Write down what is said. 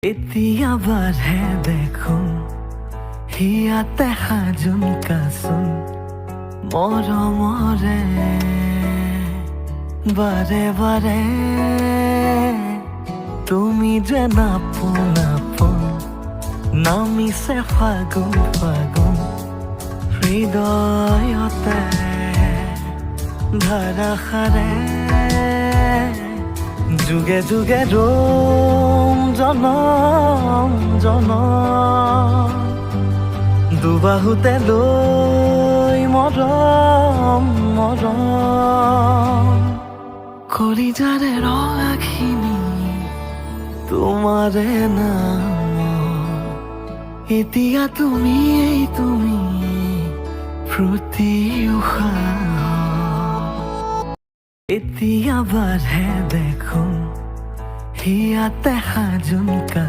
এতিয়া বাঢ়ে দেখোন হিয়াতে সাজোন কাচোন মৰমৰে বাৰে বাৰে তুমি যে নাপোন নাপোন নামিছে ফাগুন ফাগুন হৃদয়তে ধাৰাসাৰে যুগে যুগে ৰম জনম জনম দুবাহুতে লৈ মৰম মৰম কলিজাৰে ৰঙাখিনি তোমাৰে নাম এতিয়া তুমি প্ৰতি উশাহ এতিয়া বাঢ়ে দেখোন হিয়াতে সাজোন কাচোন